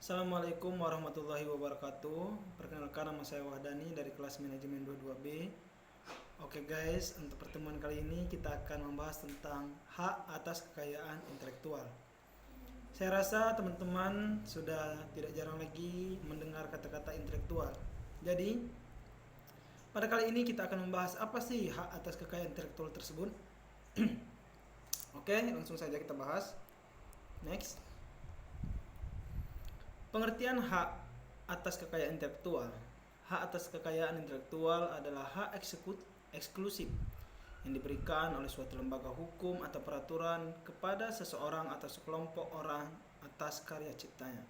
Assalamualaikum warahmatullahi wabarakatuh. Perkenalkan, nama saya Wahdani dari kelas manajemen 22B. Oke guys, untuk pertemuan kali ini kita akan membahas tentang hak atas kekayaan intelektual. Saya rasa teman-teman sudah tidak jarang lagi mendengar kata-kata intelektual. Jadi, pada kali ini kita akan membahas apa sih hak atas kekayaan intelektual tersebut. Oke, langsung saja kita bahas. Next. Pengertian hak atas kekayaan intelektual. Hak atas kekayaan intelektual adalah hak eksklusif yang diberikan oleh suatu lembaga hukum atau peraturan kepada seseorang atau sekelompok orang atas karya ciptanya.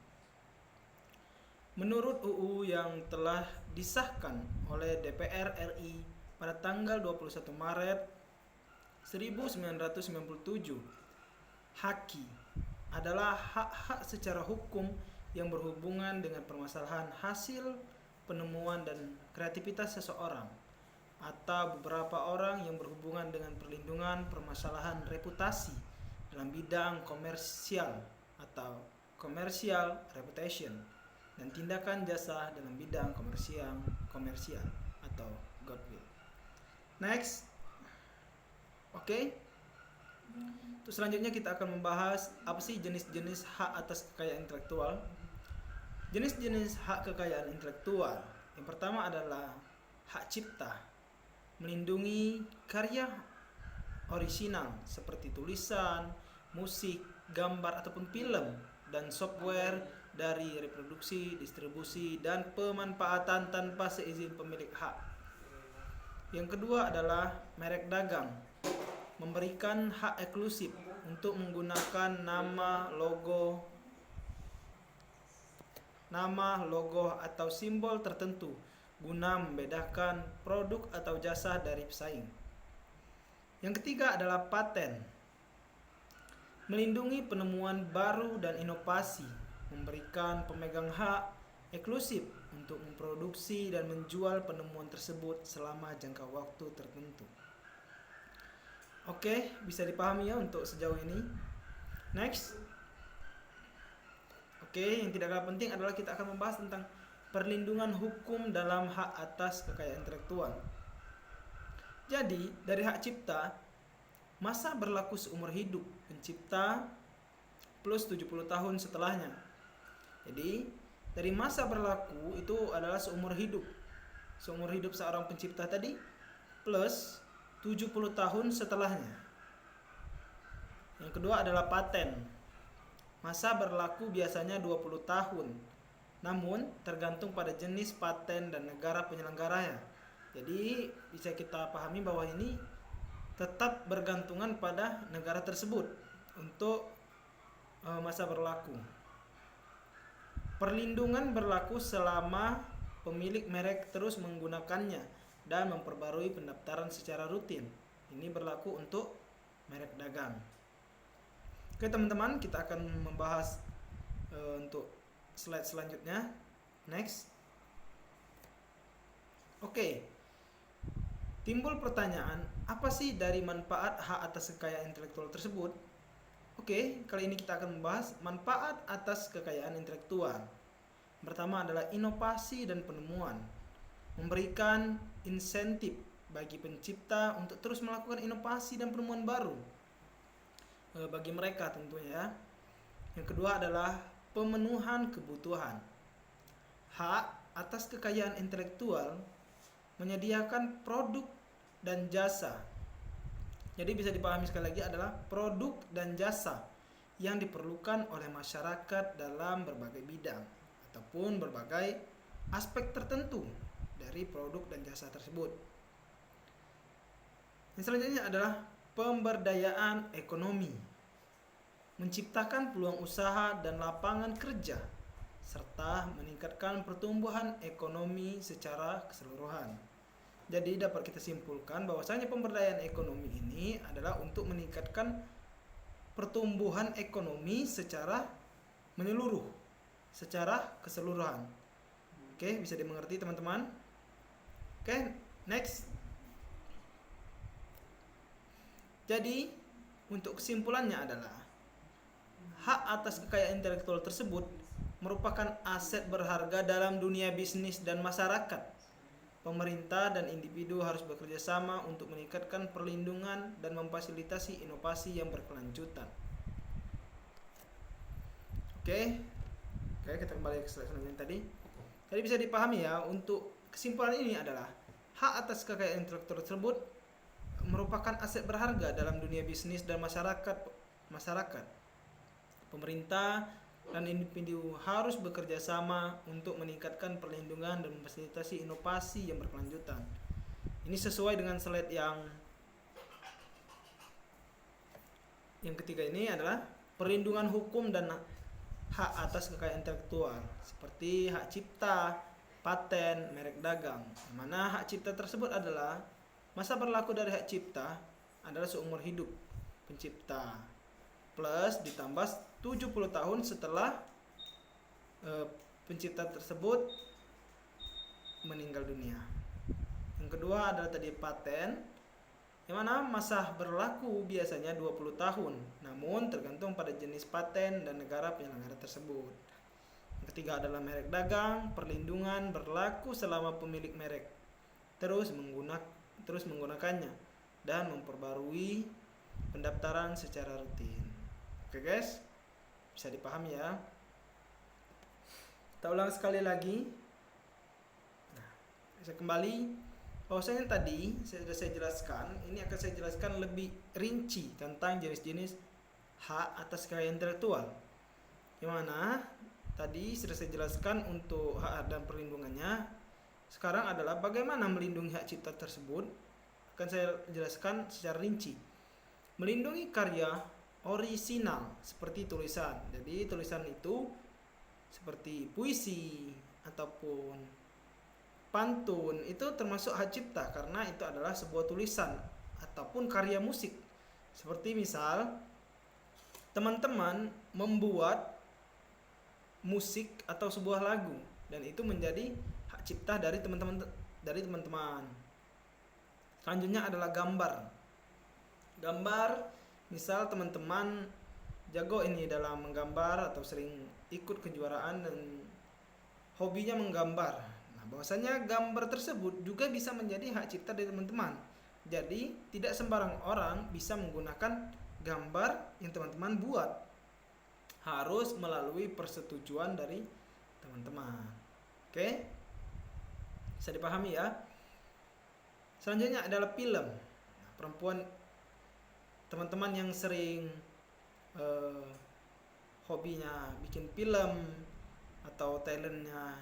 Menurut UU yang telah disahkan oleh DPR RI pada tanggal 21 Maret 1997, haki adalah hak-hak secara hukum yang berhubungan dengan permasalahan hasil penemuan dan kreativitas seseorang atau beberapa orang yang berhubungan dengan perlindungan permasalahan reputasi dalam bidang komersial atau commercial reputation dan tindakan jasa dalam bidang komersial atau goodwill. Next. Oke. Terus selanjutnya kita akan membahas apa sih jenis-jenis hak atas kekayaan intelektual. Jenis-jenis hak kekayaan intelektual. Yang pertama adalah hak cipta, melindungi karya orisinal seperti tulisan, musik, gambar ataupun film dan software dari reproduksi, distribusi, dan pemanfaatan tanpa seizin pemilik hak. Yang kedua adalah merek dagang, memberikan hak eksklusif untuk menggunakan nama, logo atau simbol tertentu guna membedakan produk atau jasa dari pesaing. Yang ketiga adalah paten, melindungi penemuan baru dan inovasi, memberikan pemegang hak eksklusif untuk memproduksi dan menjual penemuan tersebut selama jangka waktu tertentu. Oke, bisa dipahami ya untuk sejauh ini. Next. Oke, yang tidak kalah penting adalah kita akan membahas tentang perlindungan hukum dalam hak atas kekayaan intelektual. Jadi, dari hak cipta, masa berlaku seumur hidup pencipta plus 70 tahun setelahnya. Jadi, dari masa berlaku itu adalah seumur hidup. Seumur hidup seorang pencipta tadi plus 70 tahun setelahnya. Yang kedua adalah paten. Masa berlaku biasanya 20 tahun. Namun tergantung pada jenis paten dan negara penyelenggaranya. Jadi bisa kita pahami bahwa ini tetap bergantungan pada negara tersebut untuk masa berlaku. Perlindungan berlaku selama pemilik merek terus menggunakannya dan memperbarui pendaftaran secara rutin. Ini berlaku untuk merek dagang. Oke teman-teman, kita akan membahas untuk slide selanjutnya. Next. Oke. Timbul pertanyaan, apa sih dari manfaat hak atas kekayaan intelektual tersebut? Oke, kali ini kita akan membahas manfaat atas kekayaan intelektual. Pertama adalah inovasi dan penemuan. Memberikan insentif bagi pencipta untuk terus melakukan inovasi dan penemuan baru bagi mereka tentunya. Yang kedua adalah pemenuhan kebutuhan. Hak atas kekayaan intelektual menyediakan produk dan jasa. Jadi bisa dipahami sekali lagi adalah produk dan jasa yang diperlukan oleh masyarakat dalam berbagai bidang ataupun berbagai aspek tertentu dari produk dan jasa tersebut. Yang selanjutnya adalah pemberdayaan ekonomi, menciptakan peluang usaha dan lapangan kerja, serta meningkatkan pertumbuhan ekonomi secara keseluruhan. Jadi dapat kita simpulkan bahwasanya pemberdayaan ekonomi ini adalah untuk meningkatkan pertumbuhan ekonomi secara menyeluruh, secara keseluruhan. Oke, bisa dimengerti teman-teman? Oke, next. Jadi, untuk kesimpulannya adalah hak atas kekayaan intelektual tersebut merupakan aset berharga dalam dunia bisnis dan masyarakat. Pemerintah dan individu harus bekerja sama untuk meningkatkan perlindungan dan memfasilitasi inovasi yang berkelanjutan. Oke, kita kembali ke slide selanjutnya tadi. Jadi bisa dipahami ya, untuk kesimpulan ini adalah hak atas kekayaan intelektual tersebut merupakan aset berharga dalam dunia bisnis dan masyarakat. Pemerintah dan individu harus bekerja sama untuk meningkatkan perlindungan dan memfasilitasi inovasi yang berkelanjutan. Ini sesuai dengan slide yang ketiga ini adalah perlindungan hukum dan hak atas kekayaan intelektual seperti hak cipta, paten, merek dagang. Mana hak cipta tersebut adalah masa berlaku dari hak cipta adalah seumur hidup pencipta plus ditambah 70 tahun setelah pencipta tersebut meninggal dunia. Yang kedua adalah tadi paten, yang mana masa berlaku biasanya 20 tahun, namun tergantung pada jenis paten dan negara penyelenggara tersebut. Yang ketiga adalah merek dagang, perlindungan berlaku selama pemilik merek terus menggunakannya dan memperbarui pendaftaran secara rutin. Oke guys, bisa dipahami ya. Kita ulang sekali lagi. Nah, saya kembali. Bahwasanya tadi sudah saya jelaskan, ini akan saya jelaskan lebih rinci tentang jenis-jenis hak atas kekayaan intelektual. Yang mana tadi sudah saya jelaskan untuk hak dan perlindungannya. Sekarang adalah bagaimana melindungi hak cipta tersebut. Akan saya jelaskan secara rinci. Melindungi karya orisinal seperti tulisan. Jadi tulisan itu seperti puisi ataupun pantun itu termasuk hak cipta karena itu adalah sebuah tulisan ataupun karya musik. Seperti misal teman-teman membuat musik atau sebuah lagu dan itu menjadi hak cipta dari teman-teman. Selanjutnya adalah gambar. Misal teman-teman jago ini dalam menggambar atau sering ikut kejuaraan dan hobinya menggambar. Bahwasanya gambar tersebut juga bisa menjadi hak cipta dari teman-teman. Jadi tidak sembarang orang bisa menggunakan gambar yang teman-teman buat. Harus melalui persetujuan dari teman-teman. Oke? Bisa dipahami ya? Selanjutnya adalah film. Teman-teman yang sering hobinya bikin film atau talentnya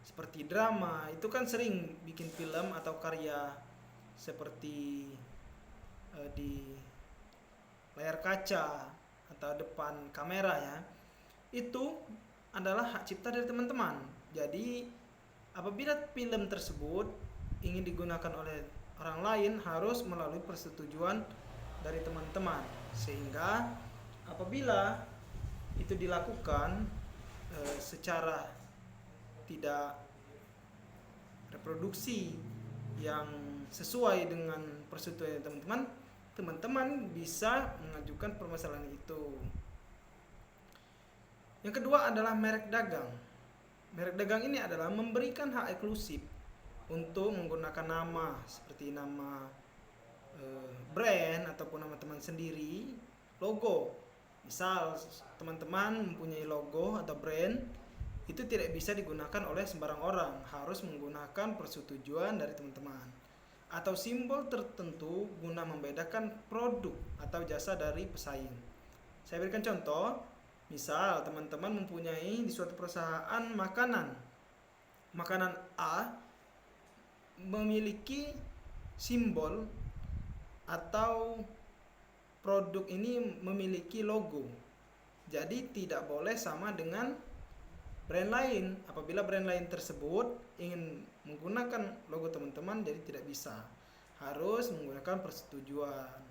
seperti drama, itu kan sering bikin film atau karya seperti di layar kaca atau depan kamera ya. Itu adalah hak cipta dari teman-teman. Jadi apabila film tersebut ingin digunakan oleh orang lain harus melalui persetujuan dari teman-teman. Sehingga apabila itu dilakukan secara tidak reproduksi yang sesuai dengan persetujuan teman-teman bisa mengajukan permasalahan itu. Yang kedua adalah merek dagang. Merek dagang ini adalah memberikan hak eksklusif untuk menggunakan nama seperti nama brand ataupun nama teman sendiri, logo. Misal teman-teman mempunyai logo atau brand, itu tidak bisa digunakan oleh sembarang orang, harus menggunakan persetujuan dari teman-teman atau simbol tertentu guna membedakan produk atau jasa dari pesaing. Saya berikan contoh, misal teman-teman mempunyai di suatu perusahaan makanan A memiliki simbol atau produk ini memiliki logo, jadi tidak boleh sama dengan brand lain. Apabila brand lain tersebut ingin menggunakan logo teman-teman, jadi tidak bisa, harus menggunakan persetujuan.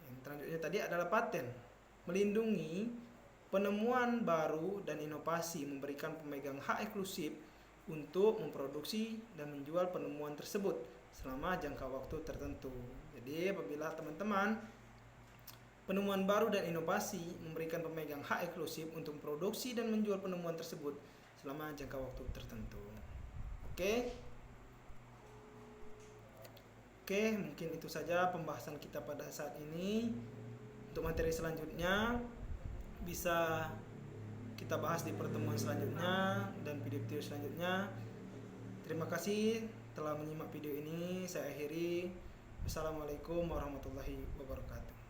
Yang selanjutnya tadi adalah paten, melindungi penemuan baru dan inovasi, memberikan pemegang hak eksklusif untuk memproduksi dan menjual penemuan tersebut selama jangka waktu tertentu. Jadi apabila teman-teman Penemuan baru dan inovasi memberikan pemegang hak eksklusif untuk memproduksi dan menjual penemuan tersebut selama jangka waktu tertentu. Oke. Oke, mungkin itu saja pembahasan kita pada saat ini. Untuk materi selanjutnya bisa kita bahas di pertemuan selanjutnya dan video-video selanjutnya. Terima kasih telah menyimak video ini. Saya akhiri. Wassalamualaikum warahmatullahi wabarakatuh.